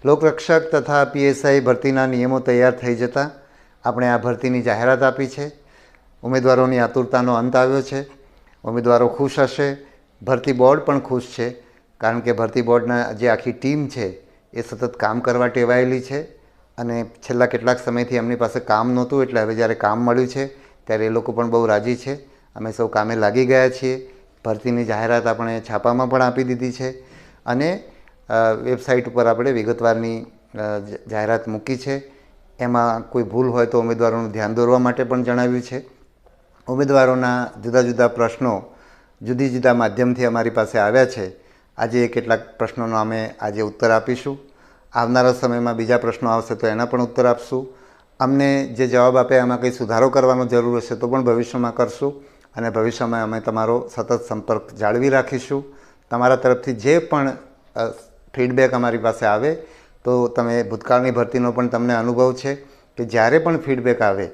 લોકરક્ષક તથા પીએસઆઈ ભરતીના નિયમો તૈયાર થઈ જતાં આપણે આ ભરતીની જાહેરાત આપી છે. ઉમેદવારોની આતુરતાનો અંત આવ્યો છે. ઉમેદવારો ખુશ હશે, ભરતી બોર્ડ પણ ખુશ છે, કારણ કે ભરતી બોર્ડના જે આખી ટીમ છે એ સતત કામ કરવા ટેવાયેલી છે અને છેલ્લા કેટલાક સમયથી એમની પાસે કામ નહોતું, એટલે હવે જ્યારે કામ મળ્યું છે ત્યારે એ લોકો પણ બહુ રાજી છે. અમે સૌ કામે લાગી ગયા છીએ. ભરતીની જાહેરાત આપણે છાપામાં પણ આપી દીધી છે અને વેબસાઇટ ઉપર આપણે વિગતવારની જાહેરાત મૂકી છે. એમાં કોઈ ભૂલ હોય તો ઉમેદવારોનું ધ્યાન દોરવા માટે પણ જણાવ્યું છે. ઉમેદવારોના જુદા જુદા પ્રશ્નો જુદી જુદા માધ્યમથી અમારી પાસે આવ્યા છે. આજે કેટલાક પ્રશ્નોનો અમે આજે ઉત્તર આપીશું. આવનારા સમયમાં બીજા પ્રશ્નો આવશે તો એના પણ ઉત્તર આપશું. અમને જે જવાબ આપે એમાં કંઈ સુધારો કરવાનો જરૂર હશે તો પણ ભવિષ્યમાં કરશું અને ભવિષ્યમાં અમે તમારો સતત સંપર્ક જાળવી રાખીશું. તમારા તરફથી જે પણ ફીડબેક અમારી પાસે આવે તો તમે ભૂતકાળની ભરતીનો પણ તમને અનુભવ છે કે જ્યારે પણ ફીડબેક આવે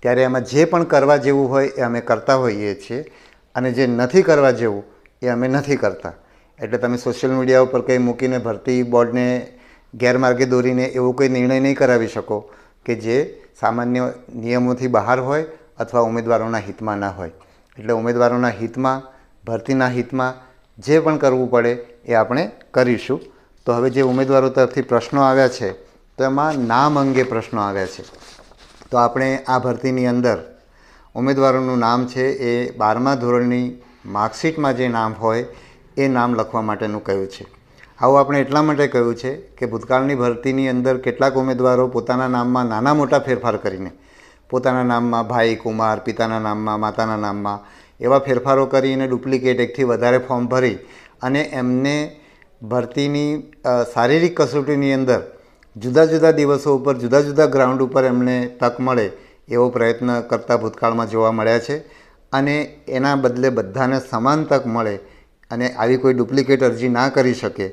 ત્યારે એમાં જે પણ કરવા જેવું હોય એ અમે કરતા હોઈએ છીએ અને જે નથી કરવા જેવું એ અમે નથી કરતા. એટલે તમે સોશિયલ મીડિયા ઉપર કંઈ મૂકીને ભરતી બોર્ડને ગેરમાર્ગે દોરીને એવો કોઈ નિર્ણય નહીં કરાવી શકો કે જે સામાન્ય નિયમોથી બહાર હોય અથવા ઉમેદવારોના હિતમાં ના હોય. એટલે ઉમેદવારોના હિતમાં, ભરતીના હિતમાં જે પણ કરવું પડે એ આપણે કરીશું. તો હવે જે ઉમેદવારો તરફથી પ્રશ્નો આવ્યા છે તો એમાં નામ અંગે પ્રશ્નો આવ્યા છે. તો આપણે આ ભરતીની અંદર ઉમેદવારોનું નામ છે એ 12મા ધોરણની માર્કશીટમાં જે નામ હોય એ નામ લખવા માટેનું કહ્યું છે. આવું આપણે એટલા માટે કહ્યું છે કે ભૂતકાળની ભરતીની અંદર કેટલાક ઉમેદવારો પોતાના નામમાં નાના મોટા ફેરફાર કરીને પોતાના નામમાં ભાઈ, કુમાર, પિતાના નામમાં, માતાના નામમાં એવા ફેરફારો કરીને ડુપ્લિકેટ એકથી વધારે ફોર્મ ભરી અને એમને ભરતીની શારીરિક કસોટીની અંદર જુદા જુદા દિવસો ઉપર જુદા જુદા ગ્રાઉન્ડ ઉપર એમને તક મળે એવો પ્રયત્ન કરતા ભૂતકાળમાં જોવા મળ્યા છે અને એના બદલે બધાને સમાન તક મળે અને આવી કોઈ ડુપ્લિકેટ અરજી ના કરી શકે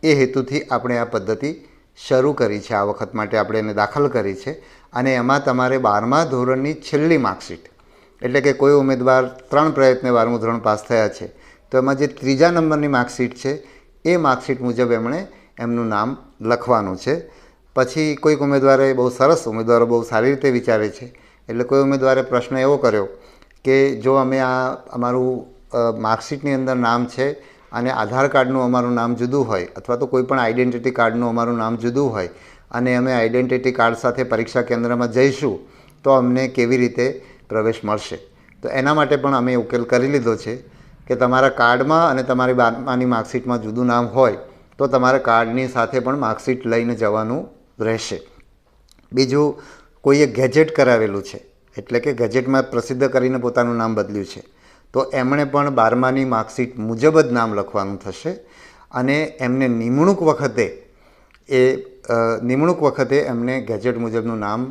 એ હેતુથી આપણે આ પદ્ધતિ શરૂ કરી છે. આ વખત માટે આપણે એને દાખલ કરી છે અને એમાં તમારે 12મા ધોરણની છેલ્લી માર્કશીટ, એટલે કે કોઈ ઉમેદવાર 3 પ્રયત્ને 12મું ધોરણ પાસ થયા છે તો એમાં જે 3જા નંબરની માર્કશીટ છે એ માર્કશીટ મુજબ એમણે એમનું નામ લખવાનું છે. પછી કોઈક ઉમેદવારે બહુ સરસ, ઉમેદવારો બહુ સારી રીતે વિચારે છે, એટલે કોઈ ઉમેદવારે પ્રશ્ન એવો કર્યો કે જો અમે આ અમારું માર્કશીટની અંદર નામ છે અને આધાર કાર્ડનું અમારું નામ જુદું હોય અથવા તો કોઈ પણ આઈડેન્ટિટી કાર્ડનું અમારું નામ જુદું હોય અને અમે આઈડેન્ટિટી કાર્ડ સાથે પરીક્ષા કેન્દ્રમાં જઈશું તો અમને કેવી રીતે પ્રવેશ મળશે. તો એના માટે પણ અમે ઉકેલ કરી લીધો છે કે તમારા કાર્ડમાં અને તમારી 12માની માર્કશીટમાં જુદું નામ હોય તો તમારે કાર્ડની સાથે પણ માર્કશીટ લઈને જવાનું રહેશે. બીજું, કોઈએ ગેજેટ કરાવેલું છે, એટલે કે ગેજેટમાં પ્રસિદ્ધ કરીને પોતાનું નામ બદલ્યું છે, તો એમણે પણ 12માની માર્કશીટ મુજબ જ નામ લખવાનું થશે અને એમને નિમણૂક વખતે એમને ગેજેટ મુજબનું નામ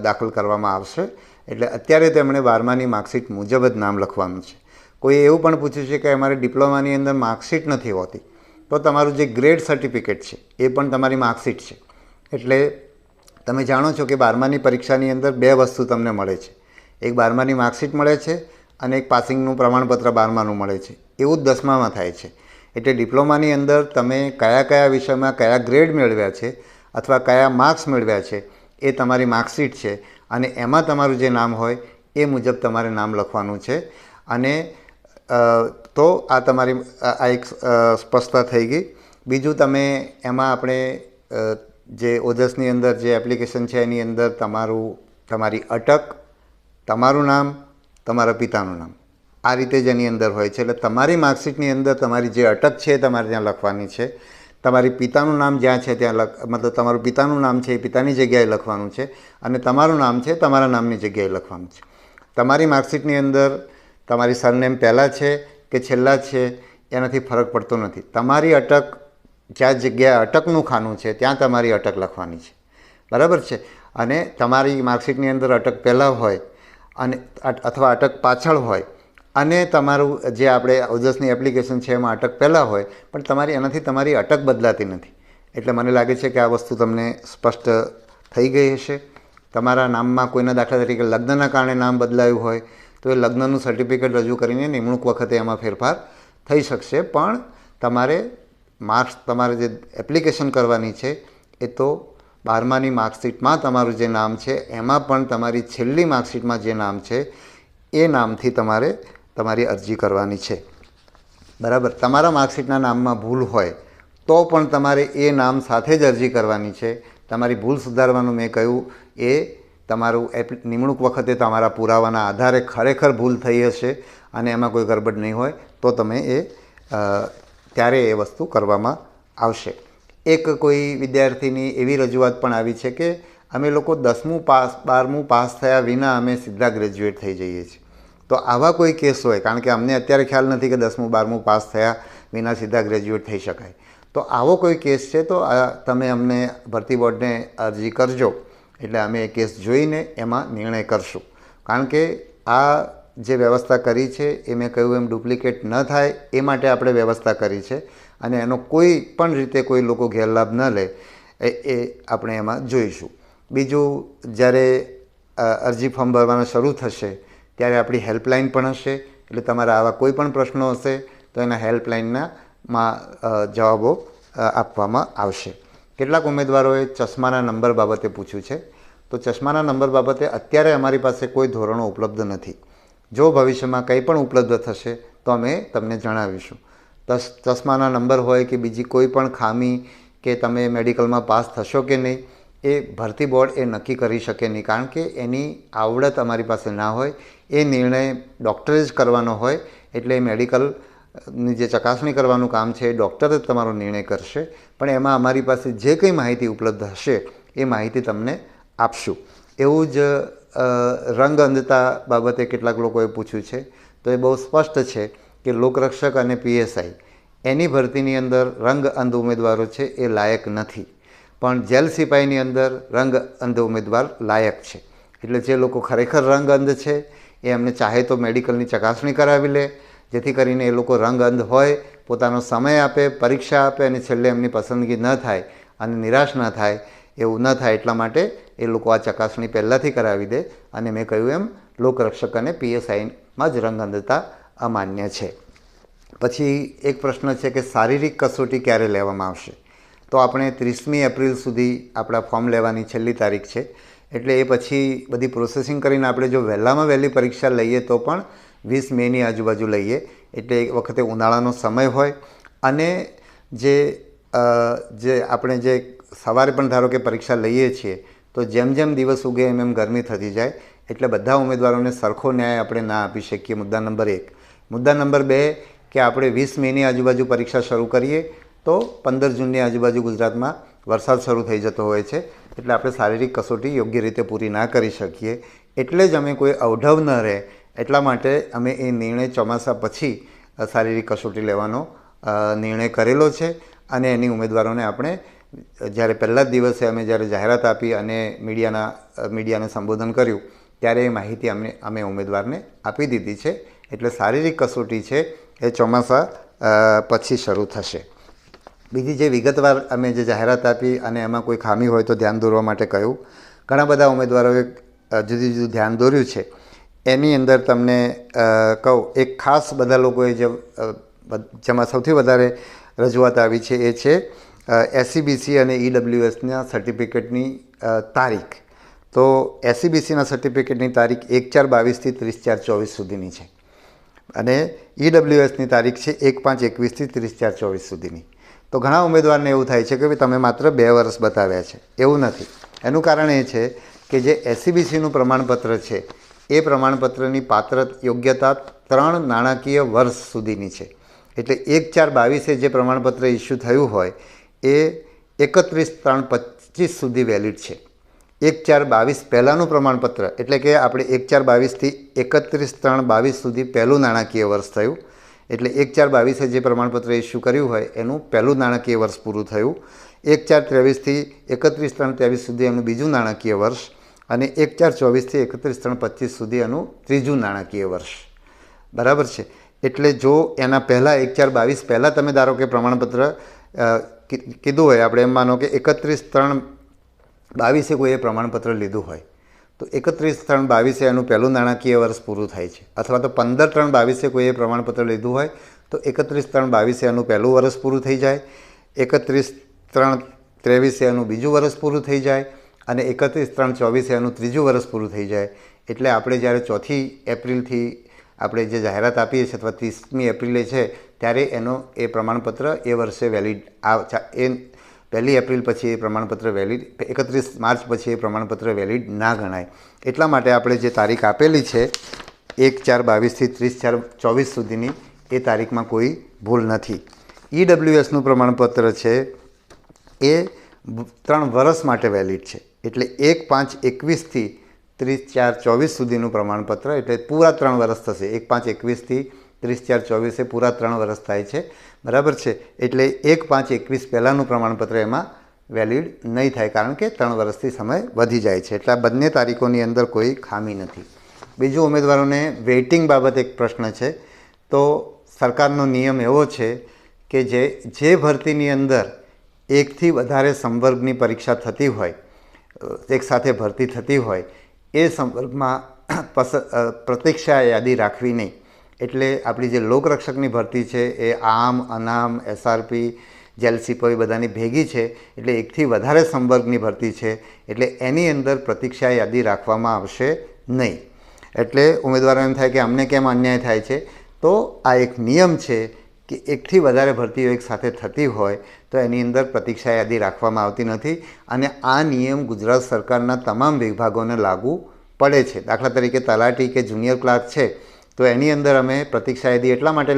દાખલ કરવામાં આવશે. એટલે અત્યારે તેમણે 12માની માર્કશીટ મુજબ જ નામ લખવાનું છે. કોઈ એવું પણ પૂછ્યું છે કે અમારે ડિપ્લોમાની અંદર માર્કશીટ નથી હોતી, તો તમારું જે ગ્રેડ સર્ટિફિકેટ છે એ પણ તમારી માર્કશીટ છે. એટલે તમે જાણો છો કે 12માની પરીક્ષાની અંદર 2 વસ્તુ તમને મળે છે. એક 12માની માર્કશીટ મળે છે અને એક પાસિંગનું પ્રમાણપત્ર 12માનું મળે છે. એવું જ 10મામાં થાય છે. એટલે ડિપ્લોમાની અંદર તમે કયા કયા વિષયમાં કયા ગ્રેડ મેળવ્યા છે અથવા કયા માર્ક્સ મેળવ્યા છે એ તમારી માર્કશીટ છે અને એમાં તમારું જે નામ હોય એ મુજબ તમારે નામ લખવાનું છે. અને તો આ તમારી આ એક સ્પષ્ટતા થઈ ગઈ. બીજું, તમે એમાં આપણે જે ઓજસની અંદર જે એપ્લિકેશન છે એની અંદર તમારી અટક, તમારું નામ, તમારા પિતાનું નામ, આ રીતે જ એની અંદર હોય છે. એટલે તમારી માર્કશીટની અંદર તમારી જે અટક છે એ તમારે ત્યાં લખવાની છે. તમારી પિતાનું નામ જ્યાં છે ત્યાં મતલબ તમારું પિતાનું નામ છે એ પિતાની જગ્યાએ લખવાનું છે અને તમારું નામ છે તમારા નામની જગ્યાએ લખવાનું છે. તમારી માર્કશીટની અંદર તમારી સરનેમ પહેલાં છે કે છેલ્લા છે એનાથી ફરક પડતો નથી. તમારી અટક જ્યાં જગ્યાએ અટકનું ખાનું છે ત્યાં તમારી અટક લખવાની છે, બરાબર છે. અને તમારી માર્કશીટની અંદર અટક પહેલાં હોય અને અથવા અટક પાછળ હોય અને તમારું જે આપણે ઓજસની એપ્લિકેશન છે એમાં અટક પહેલાં હોય પણ એનાથી તમારી અટક બદલાતી નથી. એટલે મને લાગે છે કે આ વસ્તુ તમને સ્પષ્ટ થઈ ગઈ હશે. તમારા નામમાં કોઈના દાખલા તરીકે લગ્નના કારણે નામ બદલાયું હોય તો એ લગ્નનું સર્ટિફિકેટ રજૂ કરીને નિમણૂક વખતે એમાં ફેરફાર થઈ શકશે. પણ તમારે જે એપ્લિકેશન કરવાની છે એ તો 12માની માર્કશીટમાં તમારું જે નામ છે એમાં પણ તમારી છેલ્લી માર્કશીટમાં જે નામ છે એ નામથી તમારે તમારી અરજી કરવાની છે. બરાબર. તમારા માર્કશીટના નામમાં ભૂલ હોય તો પણ તમારે એ નામ સાથે જ અરજી કરવાની છે. તમારી ભૂલ સુધારવાનું મેં કહ્યું એ તમારું નિમણૂક વખતે તમારા પુરાવાના આધારે ખરેખર ભૂલ થઈ હશે અને એમાં કોઈ ગરબડ નહીં હોય તો તમે ત્યારે એ વસ્તુ કરવામાં આવશે. એક કોઈ વિદ્યાર્થીની એવી રજૂઆત પણ આવી છે કે અમે લોકો 10મું પાસ 12મું પાસ થયા વિના અમે સીધા ગ્રેજ્યુએટ થઈ જઈએ છીએ. તો આવા કોઈ કેસ હોય, કારણ કે અમને અત્યારે ખ્યાલ નથી કે 10મું 12મું પાસ થયા વિના સીધા ગ્રેજ્યુએટ થઈ શકાય. તો આવો કોઈ કેસ છે તો તમે અમને ભરતી બોર્ડને અરજી કરજો, એટલે અમે એ કેસ જોઈને એમાં નિર્ણય કરશું. કારણ કે આ જે વ્યવસ્થા કરી છે એ મેં કહ્યું એમ ડુપ્લિકેટ ન થાય એ માટે આપણે વ્યવસ્થા કરી છે અને એનો કોઈ પણ રીતે કોઈ લોકો ગેરલાભ ન લે એ આપણે એમાં જોઈશું. બીજું, જ્યારે અરજી ફોર્મ ભરવાનું શરૂ થશે ત્યારે આપણી હેલ્પલાઇન પણ હશે, એટલે તમારા આવા કોઈ પણ પ્રશ્નો હશે તો એના હેલ્પલાઇનમાં જવાબો આપવામાં આવશે. કેટલાક ઉમેદવારોએ ચશ્માના નંબર બાબતે પૂછ્યું છે. તો ચશ્માના નંબર બાબતે અત્યારે અમારી પાસે કોઈ ધોરણો ઉપલબ્ધ નથી. જો ભવિષ્યમાં કંઈ પણ ઉપલબ્ધ થશે તો અમે તમને જણાવીશું. ચશ્માના નંબર હોય કે બીજી કોઈ પણ ખામી કે તમે મેડિકલમાં પાસ થશો કે નહીં એ ભરતી બોર્ડ એ નક્કી કરી શકે નહીં, કારણ કે એની આવડત અમારી પાસે ના હોય. એ નિર્ણય ડૉક્ટરે જ કરવાનો હોય, એટલે મેડિકલની જે ચકાસણી કરવાનું કામ છે એ ડૉક્ટર જ તમારો નિર્ણય કરશે. પણ એમાં અમારી પાસે જે કંઈ માહિતી ઉપલબ્ધ હશે એ માહિતી તમને આપશું. એવું જ રંગ અંધતા બાબતે કેટલાક લોકોએ પૂછ્યું છે. તો એ બહુ સ્પષ્ટ છે કે લોકરક્ષક અને પીએસઆઈ એની ભરતીની અંદર રંગ અંધ ઉમેદવારો છે એ લાયક નથી, પણ જેલ સિપાહીની અંદર રંગ અંધ ઉમેદવાર લાયક છે. એટલે જે લોકો ખરેખર રંગ અંધ છે એ એમને ચાહે તો મેડિકલની ચકાસણી કરાવી લે, જેથી કરીને એ લોકો રંગ અંધ હોય, પોતાનો સમય આપે, પરીક્ષા આપે અને છેલ્લે એમની પસંદગી ન થાય અને નિરાશ ન થાય, એવું ન થાય એટલા માટે એ લોકો આ ચકાસણી પહેલાંથી કરાવી દે. અને મેં કહ્યું એમ લોકરક્ષક અને પીએસઆઈમાં જ રંગ અંધતા અમાન્ય છે. પછી એક પ્રશ્ન છે કે શારીરિક કસોટી ક્યારે લેવામાં આવશે? તો આપણે 30મી એપ્રિલ સુધી આપણા ફોર્મ લેવાની છેલ્લી તારીખ છે, એટલે એ પછી બધી પ્રોસેસિંગ કરીને આપણે જો વહેલામાં વહેલી પરીક્ષા લઈએ તો પણ 20 મેની આજુબાજુ લઈએ, એટલે એ વખતે ઉનાળાનો સમય હોય. અને જે આપણે જે સવારે પણ ધારો કે પરીક્ષા લઈએ છીએ તો જેમ જેમ દિવસ ઉગે એમ એમ ગરમી થતી જાય, એટલે બધા ઉમેદવારોને સરખો ન્યાય આપણે ના આપી શકીએ. મુદ્દા નંબર 1. મુદ્દા નંબર 2 કે આપણે 20 મેની આજુબાજુ પરીક્ષા શરૂ કરીએ તો 15 જૂનની આજુબાજુ ગુજરાતમાં વરસાદ શરૂ થઈ જતો હોય છે, એટલે આપણે શારીરિક કસોટી યોગ્ય રીતે પૂરી ના કરી શકીએ. એટલે જ અમે કોઈ અવઢવ ન રહે એટલા માટે અમે એ નિર્ણય ચોમાસા પછી શારીરિક કસોટી લેવાનો નિર્ણય કરેલો છે. અને એની ઉમેદવારોને આપણે જ્યારે પહેલા જ દિવસે અમે જ્યારે જાહેરાત આપી અને મીડિયાને સંબોધન કર્યું ત્યારે એ માહિતી અમે ઉમેદવારને આપી દીધી છે. એટલે શારીરિક કસોટી છે એ ચોમાસા પછી શરૂ થશે. બીજી જે વિગતવાર અમે જે જાહેરાત આપી અને એમાં કોઈ ખામી હોય તો ધ્યાન દોરવા માટે કહ્યું. ઘણા બધા ઉમેદવારોએ જુદું જુદું ધ્યાન દોર્યું છે. એની અંદર તમને કહું, એક ખાસ બધા લોકોએ જેમાં સૌથી વધારે રજૂઆત આવી છે એ છે એસસીબીસી અને ઈડબ્લ્યુએસના સર્ટિફિકેટની તારીખ. તો એસસીબીસીના સર્ટિફિકેટની તારીખ 1/4/22 થી 30/4/24 સુધીની છે અને ઈડબ્લ્યુએસની તારીખ છે 1/5/21 થી 30/4/24 સુધીની. તો ઘણા ઉમેદવારને એવું થાય છે કે તમે માત્ર 2 વર્ષ બતાવ્યા છે. એવું નથી. એનું કારણ એ છે કે જે એસસીબીસીનું પ્રમાણપત્ર છે એ પ્રમાણપત્રની પાત્ર યોગ્યતા 3 નાણાકીય વર્ષ સુધીની છે. એટલે 1/4/22 જે પ્રમાણપત્ર ઇસ્યુ થયું હોય એ 31/3/25 સુધી વેલિડ છે. 1/4/22 પહેલાંનું પ્રમાણપત્ર, એટલે કે આપણે 1/4/22 થી 31/3/22 સુધી પહેલું નાણાકીય વર્ષ થયું. એટલે 1/4/22 જે પ્રમાણપત્ર ઇસ્યુ કર્યું હોય એનું પહેલું નાણાકીય વર્ષ પૂરું થયું. 1/4/23 થી 31/3/23 સુધી એનું બીજું નાણાકીય વર્ષ અને 1/4/24 થી 31/3/25 સુધી એનું ત્રીજું નાણાકીય વર્ષ. બરાબર છે. એટલે જો એના પહેલાં 1/4/22 પહેલાં તમે ધારો કે પ્રમાણપત્ર કીધું હોય, આપણે એમ માનો કે 31/3/22 કોઈએ પ્રમાણપત્ર લીધું હોય તો 31/3/22 એનું પહેલું નાણાકીય વર્ષ પૂરું થાય છે. અથવા તો 15/3/22 કોઈએ પ્રમાણપત્ર લીધું હોય તો 31/3/22 એનું પહેલું વર્ષ પૂરું થઈ જાય. 31/3 2023 એનું બીજું વર્ષ પૂરું થઈ જાય અને 31/3/24 એનું ત્રીજું વર્ષ પૂરું થઈ જાય. એટલે આપણે જ્યારે 4મી એપ્રિલથી આપણે જે જાહેરાત આપીએ છીએ અથવા 30મી એપ્રિલે છે ત્યારે એ પ્રમાણપત્ર એ વર્ષે વેલિડ એ 1 એપ્રિલ પછી એ પ્રમાણપત્ર વેલિડ 31 માર્ચ પછી એ પ્રમાણપત્ર વેલિડ ના ગણાય. એટલા માટે આપણે જે તારીખ આપેલી છે 1/4/22થી 30/4/24 સુધીની એ તારીખમાં કોઈ ભૂલ નથી. EWSનું પ્રમાણપત્ર છે એ 3 વર્ષ માટે વેલિડ છે. એટલે 1/5/21થી 30/4/24 સુધીનું પ્રમાણપત્ર, એટલે પૂરા 3 વર્ષ થશે. 1/5/21થી 30/4/24 એ પૂરા 3 વર્ષ થાય છે, બરાબર છે. એટલે 1/5/21 પહેલાંનું પ્રમાણપત્ર એમાં વેલિડ નહીં થાય, કારણ કે 3 વર્ષથી સમય વધી જાય છે. એટલે આ બંને તારીખોની અંદર કોઈ ખામી નથી. બીજું, ઉમેદવારોને વેઇટિંગ બાબતે એક પ્રશ્ન છે. તો સરકારનો નિયમ એવો છે કે જે ભરતીની અંદર એકથી વધારે સંવર્ગની પરીક્ષા થતી હોય, એકસાથે ભરતી થતી હોય, એ સંવર્ગમાં પ્રતીક્ષા યાદી રાખવી નહીં. એટલે આપણી જે લોકરક્ષકની ભરતી છે એ આમ, અનામ, SRP, જેલ સિપાઈ બધાની ભેગી છે. એટલે એકથી વધારે સંવર્ગની ભરતી છે, એટલે એની અંદર પ્રતીક્ષા યાદી રાખવામાં આવશે નહીં. એટલે ઉમેદવારો એમ થાય કે અમને કેમ અન્યાય થાય છે? તો આ એક નિયમ છે કે એકથી વધારે ભરતીઓ એકસાથે થતી હોય તો એની અંદર પ્રતીક્ષા યાદી રાખવામાં આવતી નથી. અને આ નિયમ ગુજરાત સરકારના તમામ વિભાગોને લાગુ પડે છે. દાખલા તરીકે તલાટી કે જુનિયર ક્લાર્ક છે તો એની અંદર અમે પ્રતીક્ષા યાદી એટલા માટે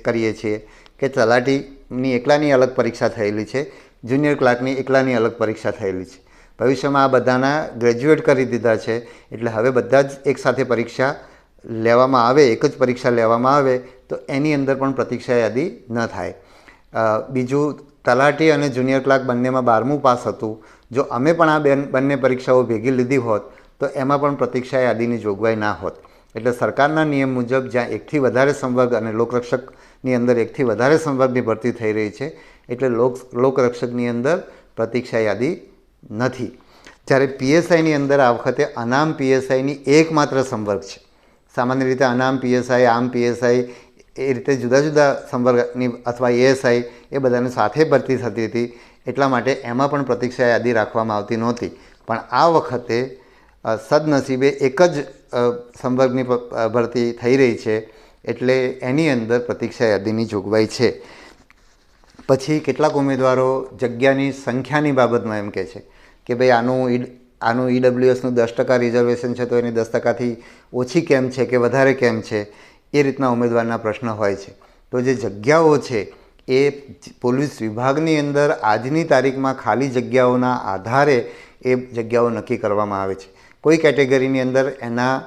કરીએ છીએ કે તલાટીની એકલાની અલગ પરીક્ષા થયેલી છે, જુનિયર ક્લાર્કની એકલાની અલગ પરીક્ષા થયેલી છે. ભવિષ્યમાં આ બધાના ગ્રેજ્યુએટ કરી દીધા છે, એટલે હવે બધા જ એકસાથે પરીક્ષા લેવામાં આવે, એક જ પરીક્ષા લેવામાં આવે તો એની અંદર પણ પ્રતીક્ષા યાદી ન થાય. બીજું, તલાટી અને જુનિયર ક્લાર્ક બંનેમાં 12મું પાસ હતું. જો અમે પણ આ બંને પરીક્ષાઓ ભેગી લીધી હોત તો એમાં પણ પ્રતીક્ષા યાદીની જોગવાઈ ના હોત. એટલે સરકારના નિયમ મુજબ જ્યાં એકથી વધારે સંવર્ગ અને લોકરક્ષકની અંદર એકથી વધારે સંવર્ગની ભરતી થઈ રહી છે, એટલે લોકરક્ષકની અંદર પ્રતીક્ષા યાદી નથી. જ્યારે PSIની અંદર આ વખતે અનામ PSIની એકમાત્ર સંવર્ગ છે. સામાન્ય રીતે અનામ PSI, આમ PSI એ રીતે જુદા જુદા સંવર્ગની અથવા ASI એ બધાને સાથે ભરતી થતી હતી. એટલા માટે એમાં પણ પ્રતીક્ષા યાદી રાખવામાં આવતી નહોતી. પણ આ વખતે સદનસીબે એક જ સંવર્ગની ભરતી થઈ રહી છે, એટલે એની અંદર પ્રતીક્ષા યાદીની જોગવાઈ છે. પછી કેટલાક ઉમેદવારો જગ્યાની સંખ્યાની બાબતમાં એમ કહે છે કે ભાઈ આનું EWSનું 10% રિઝર્વેશન છે તો એની 10%થી ઓછી કેમ છે કે વધારે કેમ છે, એ રીતના ઉમેદવારના પ્રશ્ન હોય છે. તો જે જગ્યાઓ છે એ પોલીસ વિભાગની અંદર આજની તારીખમાં ખાલી જગ્યાઓના આધારે એ જગ્યાઓ નક્કી કરવામાં આવે છે. કોઈ કેટેગરીની અંદર એના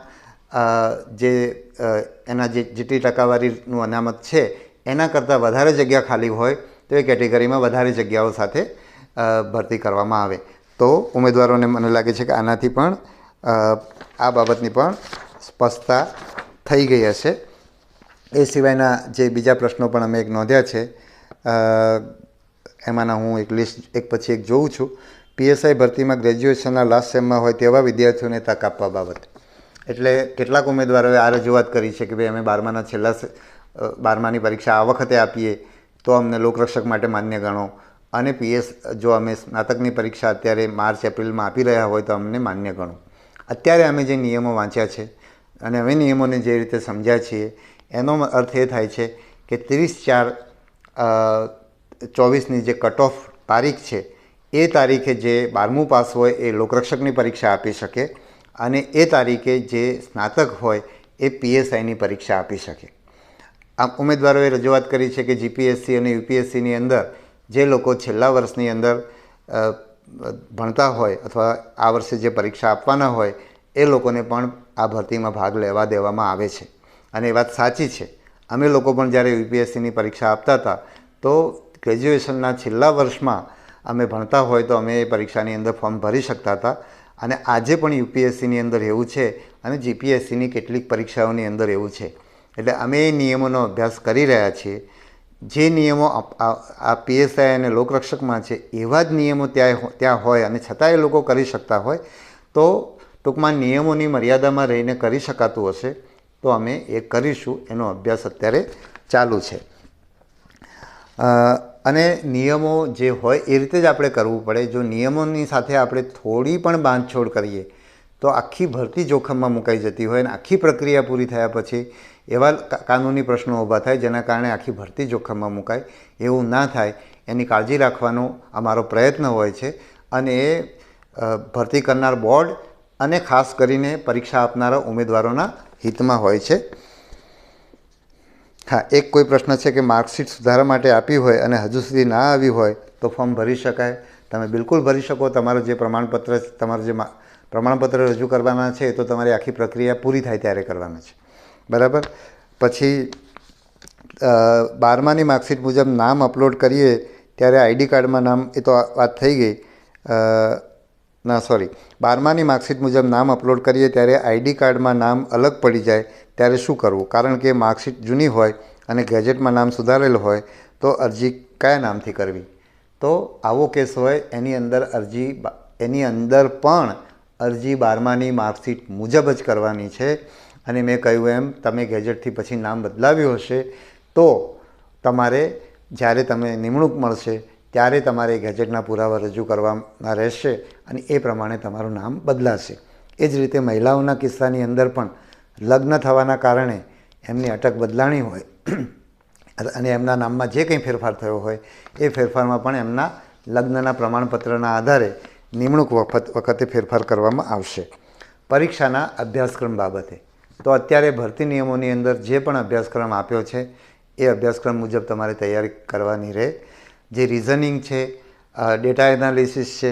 જેટલી ટકાવારીનું અનામત છે એના કરતાં વધારે જગ્યા ખાલી હોય તો એ કેટેગરીમાં વધારે જગ્યાઓ સાથે ભરતી કરવામાં આવે. તો ઉમેદવારોને મને લાગે છે કે આનાથી પણ આ બાબતની પણ સ્પષ્ટતા થઈ ગઈ હશે. એ સિવાયના જે બીજા પ્રશ્નો પણ અમે એક નોંધ્યા છે, એમાંના હું એક લિસ્ટ એક પછી એક જોઉં છું. PSI ભરતીમાં ગ્રેજ્યુએશનના લાસ્ટ સેમમાં હોય તેવા વિદ્યાર્થીઓને તક આપવા બાબત. એટલે કેટલાક ઉમેદવારોએ આ રજૂઆત કરી છે કે ભાઈ અમે 12માની પરીક્ષા આ વખતે આપીએ તો અમને લોકરક્ષક માટે માન્ય ગણો, અને જો અમે સ્નાતકની પરીક્ષા અત્યારે માર્ચ એપ્રિલમાં આપી રહ્યા હોય તો અમને માન્ય ગણો. અત્યારે અમે જે નિયમો વાંચ્યા છે અને અમે નિયમોને જે રીતે સમજ્યા છીએ એનો અર્થ એ થાય છે કે 30/4/24ની જે કટ ઓફ તારીખ છે એ તારીખે જે 12મું પાસ હોય એ લોકરક્ષકની પરીક્ષા આપી શકે, અને એ તારીખે જે સ્નાતક હોય એ PSIની પરીક્ષા આપી શકે. આ ઉમેદવારોએ રજૂઆત કરી છે કે GPSC અને UPSCની અંદર જે લોકો છેલ્લા વર્ષની અંદર ભણતા હોય અથવા આ વર્ષે જે પરીક્ષા આપવાના હોય એ લોકોને પણ આ ભરતીમાં ભાગ લેવા દેવામાં આવે છે. અને એ વાત સાચી છે. અમે લોકો પણ જ્યારે UPSCની પરીક્ષા આપતા હતા તો ગ્રેજ્યુએશનના છેલ્લા વર્ષમાં અમે ભણતા હોય તો અમે એ પરીક્ષાની અંદર ફોર્મ ભરી શકતા હતા. અને આજે પણ UPSCની અંદર એવું છે અને GPSCની કેટલીક પરીક્ષાઓની અંદર એવું છે. એટલે અમે એ નિયમોનો અભ્યાસ કરી રહ્યા છીએ. જે નિયમો આ PSI અને લોકરક્ષકમાં છે એવા જ નિયમો ત્યાં હોય અને છતાં એ લોકો કરી શકતા હોય તો ટૂંકમાં નિયમોની મર્યાદામાં રહીને કરી શકાતું હશે તો અમે એ કરીશું. એનો અભ્યાસ અત્યારે ચાલુ છે. અને નિયમો જે હોય એ રીતે જ આપણે કરવું પડે. જો નિયમોની સાથે આપણે થોડી પણ બાંધછોડ કરીએ તો આખી ભરતી જોખમમાં મુકાઈ જતી હોય અને આખી પ્રક્રિયા પૂરી થયા પછી એવા કાનૂની પ્રશ્નો ઊભા થાય જેના કારણે આખી ભરતી જોખમમાં મુકાય. એવું ના થાય એની કાળજી રાખવાનો અમારો પ્રયત્ન હોય છે અને એ ભરતી કરનાર બોર્ડ અને ખાસ કરીને પરીક્ષા આપનારા ઉમેદવારોના હિતમાં હોય છે. હા, એક કોઈ પ્રશ્ન છે કે માર્કશીટ સુધારા માટે આપી હોય અને હજુ સુધી ના આવી હોય તો ફોર્મ ભરી શકાય? તમે બિલકુલ ભરી શકો. તમારું જે પ્રમાણપત્ર રજૂ કરવાના છે તો તમારી આખી પ્રક્રિયા પૂરી થાય ત્યારે કરવાના છે, બરાબર. પછી 12માની માર્કશીટ મુજબ નામ અપલોડ કરીએ ત્યારે આઈડી કાર્ડમાં નામ, એ તો વાત થઈ ગઈ. ના સોરી, 12માની માર્કશીટ મુજબ નામ અપલોડ કરીએ ત્યારે આઈડી કાર્ડમાં નામ અલગ પડી જાય ત્યારે શું કરવું? કારણ કે માર્કશીટ જૂની હોય અને ગેજેટમાં નામ સુધારેલ હોય તો અરજી કયા નામથી કરવી? તો આવો કેસ હોય એની અંદર પણ અરજી 12માની માર્કશીટ મુજબ જ કરવાની છે. અને મેં કહ્યું એમ, તમે ગેજેટથી પછી નામ બદલાવ્યું હશે તો તમારે જ્યારે તમે નિમણૂક મળશે ત્યારે તમારે ગેજેટના પુરાવા રજૂ કરવાના રહેશે અને એ પ્રમાણે તમારું નામ બદલાશે. એ જ રીતે મહિલાઓના કિસ્સાની અંદર પણ લગ્ન થવાના કારણે એમની અટક બદલાણી હોય અને એમના નામમાં જે કંઈ ફેરફાર થયો હોય એ ફેરફારમાં પણ એમના લગ્નના પ્રમાણપત્રના આધારે નિમણૂક વખતે ફેરફાર કરવામાં આવશે. પરીક્ષાના અભ્યાસક્રમ બાબતે તો અત્યારે ભરતી નિયમોની અંદર જે પણ અભ્યાસક્રમ આપ્યો છે એ અભ્યાસક્રમ મુજબ તમારે તૈયારી કરવાની રહે. જે રિઝનિંગ છે, ડેટા એનાલિસિસ છે,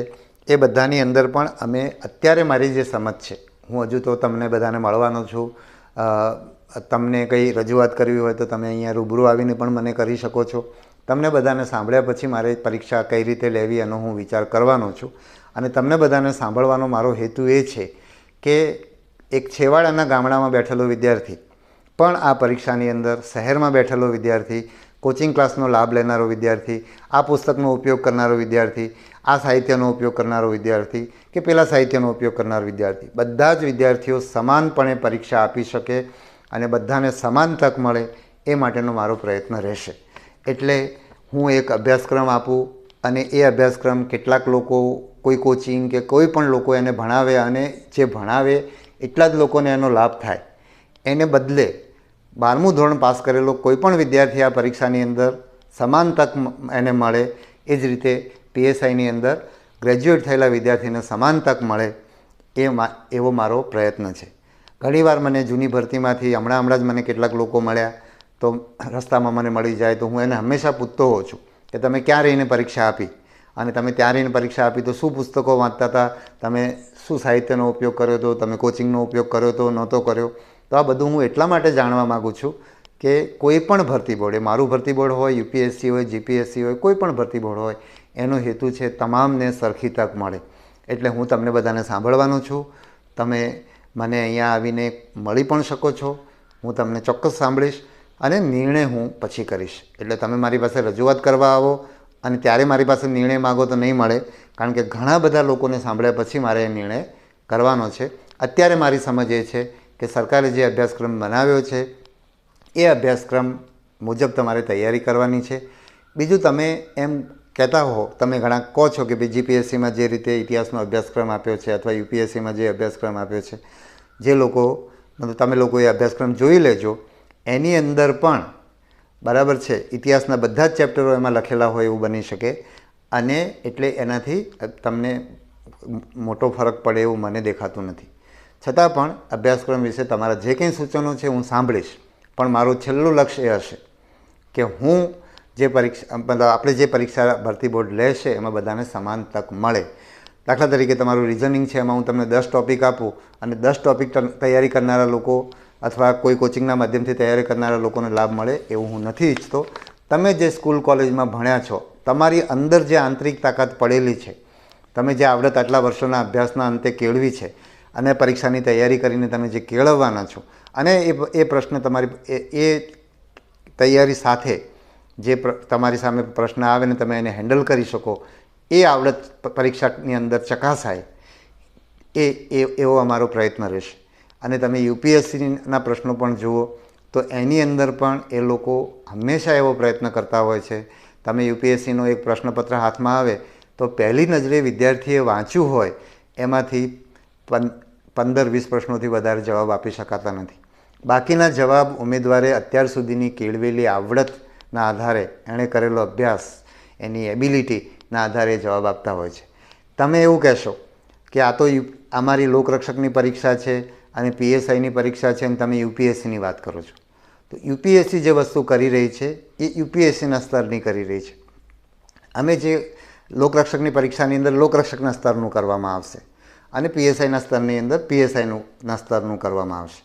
એ બધાની અંદર પણ અમે અત્યારે મારી જે સમજ છે, હું હજુ તો તમને બધાને મળવાનો છું. તમને કંઈ રજૂઆત કરવી હોય તો તમે અહીંયા રૂબરૂ આવીને પણ મને કરી શકો છો. તમને બધાને સાંભળ્યા પછી મારે પરીક્ષા કઈ રીતે લેવી એનો હું વિચાર કરવાનો છું. અને તમને બધાને સાંભળવાનો મારો હેતુ એ છે કે એક છેવાડાના ગામડામાં બેઠેલો વિદ્યાર્થી પણ આ પરીક્ષાની અંદર, શહેરમાં બેઠેલો વિદ્યાર્થી, કોચિંગ ક્લાસનો લાભ લેનારો વિદ્યાર્થી, આ પુસ્તકનો ઉપયોગ કરનારો વિદ્યાર્થી, આ સાહિત્યનો ઉપયોગ કરનારો વિદ્યાર્થી કે પેલા સાહિત્યનો ઉપયોગ કરનારો વિદ્યાર્થી, બધા જ વિદ્યાર્થીઓ સમાનપણે પરીક્ષા આપી શકે અને બધાને સમાન તક મળે એ માટેનો મારો પ્રયત્ન રહેશે. એટલે હું એક અભ્યાસક્રમ આપું અને એ અભ્યાસક્રમ કેટલાક લોકો, કોઈ કોચિંગ કે કોઈ પણ લોકો એને ભણાવે અને જે ભણાવે એટલા જ લોકોને એનો લાભ થાય, એને બદલે 12મું ધોરણ પાસ કરેલો કોઈ પણ વિદ્યાર્થી આ પરીક્ષાની અંદર સમાન તક એને મળે એ જ રીતે પીએસઆઈની અંદર ગ્રેજ્યુએટ થયેલા વિદ્યાર્થીને સમાન તક મળે એવો મારો પ્રયત્ન છે. ઘણીવાર મને જૂની ભરતીમાંથી હમણાં જ મને કેટલાક લોકો મળ્યા તો રસ્તામાં મને મળી જાય તો હું એને હંમેશા પૂછતો હોઉં છું કે તમે ક્યાં રહીને પરીક્ષા આપી અને તમે ત્યાં રહીને પરીક્ષા આપી તો શું પુસ્તકો વાંચતા હતા, તમે શું સાહિત્યનો ઉપયોગ કર્યો હતો, તમે કોચિંગનો ઉપયોગ કર્યો હતો, નહોતો કર્યો. તો આ બધું હું એટલા માટે જાણવા માગું છું કે કોઈ પણ ભરતી બોર્ડ, મારું ભરતી બોર્ડ હોય, યુપીએસસી હોય, જીપીએસસી હોય, કોઈ પણ ભરતી બોર્ડ હોય, એનો હેતુ છે તમામને સરખી તક મળે. એટલે હું તમને બધાને સાંભળવાનો છું. તમે મને અહીંયા આવીને મળી પણ શકો છો. હું તમને ચોક્કસ સાંભળીશ અને નિર્ણય હું પછી કરીશ. એટલે તમે મારી પાસે રજૂઆત કરવા આવો અને ત્યારે મારી પાસે નિર્ણય માગો તો નહીં મળે, કારણ કે ઘણા બધા લોકોને સાંભળ્યા પછી મારે એ નિર્ણય કરવાનો છે. અત્યારે મારી સમજ એ છે કે સરકારે જે અભ્યાસક્રમ બનાવ્યો છે એ અભ્યાસક્રમ મુજબ તમારે તૈયારી કરવાની છે. બીજું, તમે એમ કહેતા હો, તમે ઘણા કહો છો કે ભાઈ જીપીએસસીમાં જે રીતે ઇતિહાસનો અભ્યાસક્રમ આપ્યો છે અથવા યુપીએસસીમાં જે અભ્યાસક્રમ આપ્યો છે, જે લોકો, મતલબ તમે લોકો એ અભ્યાસક્રમ જોઈ લેજો. એની અંદર પણ બરાબર છે, ઇતિહાસના બધા જ ચેપ્ટરો એમાં લખેલા હોય એવું બની શકે અને એટલે એનાથી તમને મોટો ફરક પડે એવું મને દેખાતું નથી. છતાં પણ અભ્યાસક્રમ વિશે તમારા જે કંઈ સૂચનો છે હું સાંભળીશ, પણ મારું છેલ્લું લક્ષ્ય એ હશે કે હું જે પરીક્ષા, મતલબ આપણે જે પરીક્ષા ભરતી બોર્ડ લેશે એમાં બધાને સમાન તક મળે. દાખલા તરીકે તમારું રિઝનિંગ છે, એમાં હું તમને 10 ટૉપિક આપું અને 10 ટૉપિક તૈયારી કરનારા લોકો અથવા કોઈ કોચિંગના માધ્યમથી તૈયારી કરનારા લોકોને લાભ મળે એવું હું નથી ઈચ્છતો. તમે જે સ્કૂલ કોલેજમાં ભણ્યા છો, તમારી અંદર જે આંતરિક તાકાત પડેલી છે, તમે જે આવડત આટલા વર્ષોના અભ્યાસના અંતે કેળવી છે અને પરીક્ષાની તૈયારી કરીને તમે જે કેળવવાના છો અને એ પ્રશ્ન તમારી એ તૈયારી સાથે જે તમારી સામે પ્રશ્ન આવે ને તમે એને હેન્ડલ કરી શકો, એ આવડત પરીક્ષાની અંદર ચકાસાય એવો અમારો પ્રયત્ન રહેશે. અને તમે યુપીએસસીના પ્રશ્નો પણ જુઓ તો એની અંદર પણ એ લોકો હંમેશા એવો પ્રયત્ન કરતા હોય છે તમે યુપીએસસીનો એક પ્રશ્નપત્ર હાથમાં આવે તો પહેલી નજરે વિદ્યાર્થીએ વાંચ્યું હોય એમાંથી 15-20 પ્રશ્નોથી વધારે જવાબ આપી શકાતા નથી. બાકીના જવાબ ઉમેદવારે અત્યાર સુધીની કેળવેલી આવડતના આધારે, એણે કરેલો અભ્યાસ, એની એબિલિટીના આધારે જવાબ આપતા હોય છે. તમે એવું કહેશો કે આ તો અમારી લોકરક્ષકની પરીક્ષા છે અને પીએસઆઈની પરીક્ષા છે અને તમે યુપીએસસીની વાત કરો છો. તો યુપીએસસી જે વસ્તુ કરી રહી છે એ યુપીએસસીના સ્તરની કરી રહી છે. અમે જે લોકરક્ષકની પરીક્ષાની અંદર લોકરક્ષકના સ્તરનું કરવામાં આવશે અને પીએસઆઈના સ્તરની અંદર પીએસઆઈના સ્તરનું કરવામાં આવશે.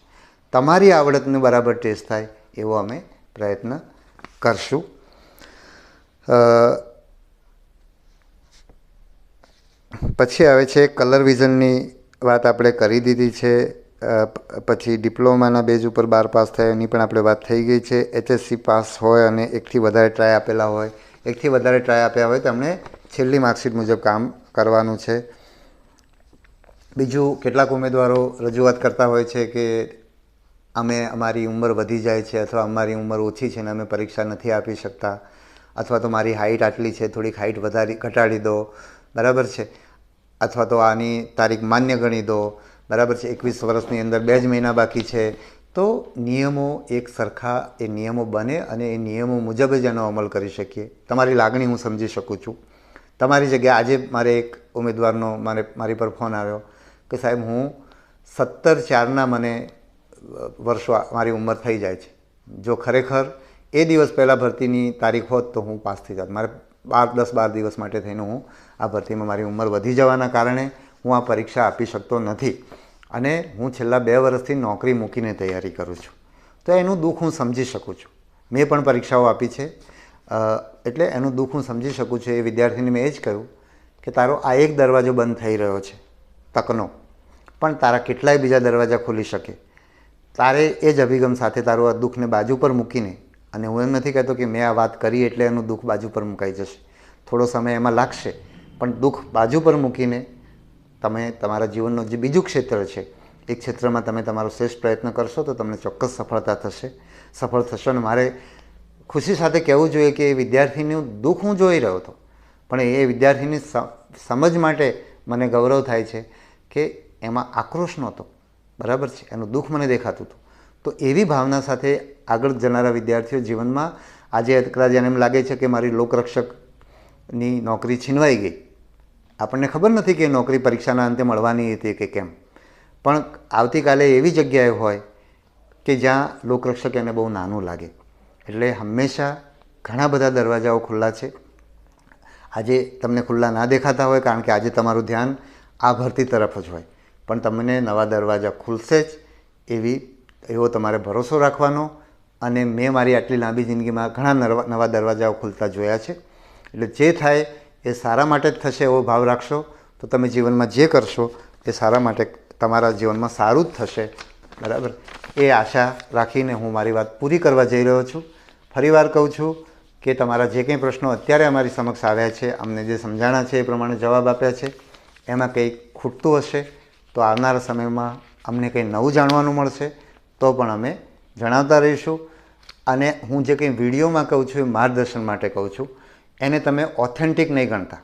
તમારી આવડતને બરાબર ટેસ્ટ થાય એવો અમે પ્રયત્ન કરશું. પછી આવે છે કલર વિઝનની વાત આપણે કરી દીધી છે. પછી ડિપ્લોમાના બેઝ ઉપર 12 પાસ થાય એની પણ આપણે વાત થઈ ગઈ છે. એચએસસી પાસ હોય અને એકથી વધારે ટ્રાય આપેલા હોય, એકથી વધારે ટ્રાય આપ્યા હોય તમને છેલ્લી માર્કશીટ મુજબ કામ કરવાનું છે. બીજું, કેટલાક ઉમેદવારો રજૂઆત કરતા હોય છે કે અમારી ઉંમર વધી જાય છે અથવા અમારી ઉંમર ઓછી છે ને અમે પરીક્ષા નથી આપી શકતા, અથવા તો મારી હાઇટ આટલી છે, થોડીક હાઇટ ઘટાડી દો, બરાબર છે, અથવા તો આની તારીખ માન્ય ગણી દો, બરાબર છે, 21 વર્ષની અંદર 2 જ મહિના બાકી છે. તો નિયમો એક સરખા એ નિયમો બને અને એ નિયમો મુજબ જ એનો અમલ કરી શકીએ. તમારી લાગણી હું સમજી શકું છું. તમારી જગ્યાએ આજે મારે એક ઉમેદવારનો મારી પર ફોન આવ્યો કે સાહેબ હું 17/4ના મને વર્ષો મારી ઉંમર થઈ જાય છે. જો ખરેખર એ દિવસ પહેલાં ભરતીની તારીખ હોત તો હું પાસ થઈ જાત. મારે 10-12 દિવસ માટે થઈને હું આ ભરતીમાં મારી ઉંમર વધી જવાના કારણે હું આ પરીક્ષા આપી શકતો નથી અને હું છેલ્લા 2 વર્ષથી નોકરી મૂકીને તૈયારી કરું છું. તો એનું દુઃખ હું સમજી શકું છું. મેં પણ પરીક્ષાઓ આપી છે એટલે એનું દુઃખ હું સમજી શકું છું. એ વિદ્યાર્થીને મેં એ જ કહ્યું કે તારો આ એક દરવાજો બંધ થઈ રહ્યો છે તકનો, પણ તારા કેટલાય બીજા દરવાજા ખુલી શકે. તારે એ જ અભિગમ સાથે તારું આ દુઃખને બાજુ પર મૂકીને, અને હું એમ નથી કહેતો કે મેં આ વાત કરી એટલે એનું દુઃખ બાજુ પર મુકાઈ જશે, થોડો સમય એમાં લાગશે, પણ દુઃખ બાજુ પર મૂકીને તમે તમારા જીવનનું જે બીજું ક્ષેત્ર છે એ ક્ષેત્રમાં તમે તમારો શ્રેષ્ઠ પ્રયત્ન કરશો તો તમને ચોક્કસ સફળ થશો. અને મારે ખુશી સાથે કહેવું જોઈએ કે એ વિદ્યાર્થીનું દુઃખ હું જોઈ રહ્યો હતો, પણ એ વિદ્યાર્થીની સમજ માટે મને ગૌરવ થાય છે કે એમાં આક્રોશ નહોતો, બરાબર છે, એનું દુઃખ મને દેખાતું હતું. તો એવી ભાવના સાથે આગળ જનારા વિદ્યાર્થીઓ જીવનમાં આજે કદાચ એને એમ લાગે છે કે મારી લોકરક્ષકની નોકરી છીનવાઈ ગઈ, આપણને ખબર નથી કે નોકરી પરીક્ષાના અંતે મળવાની હતી કે કેમ, પણ આવતીકાલે એવી જગ્યાએ હોય કે જ્યાં લોકરક્ષક એને બહુ નાનું લાગે. એટલે હંમેશા ઘણા બધા દરવાજાઓ ખુલ્લા છે. આજે તમને ખુલ્લા ના દેખાતા હોય કારણ કે આજે તમારું ધ્યાન આ ભરતી તરફ જ હોય, પણ તમને નવા દરવાજા ખુલશે જ એવો તમારે ભરોસો રાખવાનો. અને મેં મારી આટલી લાંબી જિંદગીમાં ઘણા નવા દરવાજાઓ ખુલતા જોયા છે. એટલે જે થાય એ સારા માટે જ થશે એવો ભાવ રાખશો તો તમે જીવનમાં જે કરશો એ સારા માટે, તમારા જીવનમાં સારું જ થશે, બરાબર. એ આશા રાખીને હું મારી વાત પૂરી કરવા જઈ રહ્યો છું. ફરીવાર કહું છું કે તમારા જે કંઈ પ્રશ્નો અત્યારે અમારી સમક્ષ આવ્યા છે, અમને જે સમજાણા છે એ પ્રમાણે જવાબ આપ્યા છે, એમાં કંઈ ખૂટતું હશે તો આવનારા સમયમાં અમને કંઈ નવું જાણવાનું મળશે તો પણ અમે જણાવતા રહીશું. અને હું જે કંઈ વિડીયોમાં કહું છું એ માર્ગદર્શન માટે કહું છું, એને તમે ઓથેન્ટિક નહીં ગણતા.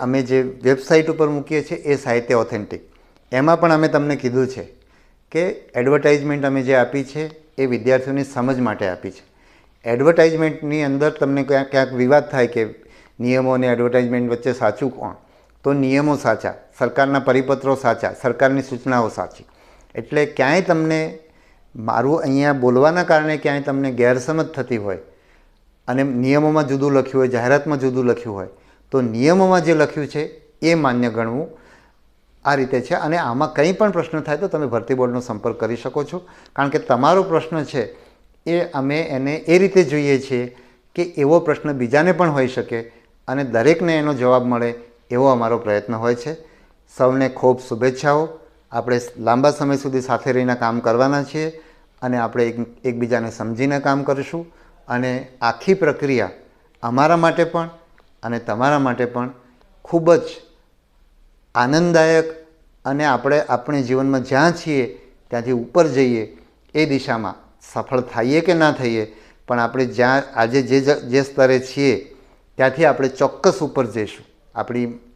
અમે જે વેબસાઇટ ઉપર મૂકીએ છીએ એ સાહિત્ય ઓથેન્ટિક, એમાં પણ અમે તમને કીધું છે કે એડવર્ટાઇઝમેન્ટ અમે જે આપી છે એ વિદ્યાર્થીઓની સમજ માટે આપી છે. એડવર્ટાઇઝમેન્ટની અંદર તમને ક્યાંક વિવાદ થાય કે નિયમો અને એડવર્ટાઇઝમેન્ટ વચ્ચે સાચું કોણ, તો નિયમો સાચા, સરકારના પરિપત્રો સાચા, સરકારની સૂચનાઓ સાચી. એટલે ક્યાંય તમને મારું અહીંયા બોલવાના કારણે ક્યાંય તમને ગેરસમજ થતી હોય અને નિયમોમાં જુદું લખ્યું હોય, જાહેરાતમાં જુદું લખ્યું હોય, તો નિયમોમાં જે લખ્યું છે એ માન્ય ગણવું, આ રીતે છે. અને આમાં કંઈ પણ પ્રશ્ન થાય તો તમે ભરતી બોર્ડનો સંપર્ક કરી શકો છો, કારણ કે તમારો પ્રશ્ન છે એ અમે એને એ રીતે જોઈએ છીએ કે એવો પ્રશ્ન બીજાને પણ હોઈ શકે અને દરેકને એનો જવાબ મળે એવો અમારો પ્રયત્ન હોય છે. સૌને ખૂબ શુભેચ્છાઓ. આપણે લાંબા સમય સુધી સાથે રહીને કામ કરવાના છીએ અને આપણે એકબીજાને સમજીને કામ કરીશું. અને આખી પ્રક્રિયા અમારા માટે પણ અને તમારા માટે પણ ખૂબ જ આનંદદાયક અને આપણે જીવનમાં જ્યાં છીએ ત્યાંથી ઉપર જઈએ એ દિશામાં સફળ થઈએ કે ના થઈએ પણ આપણે જ્યાં આજે જે સ્તરે છીએ ત્યાંથી આપણે ચોક્કસ ઉપર જઈશું.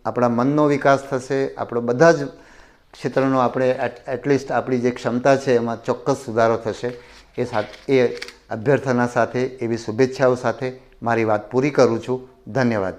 આપણા મનનો વિકાસ થશે, આપણો બધા જ ક્ષેત્રનો આપણે એટલીસ્ટ આપણી જે ક્ષમતા છે એમાં ચોક્કસ સુધારો થશે. એ અભ્યર્થના સાથે, એવી શુભેચ્છાઓ સાથે મારી વાત પૂરી કરું છું. ધન્યવાદ.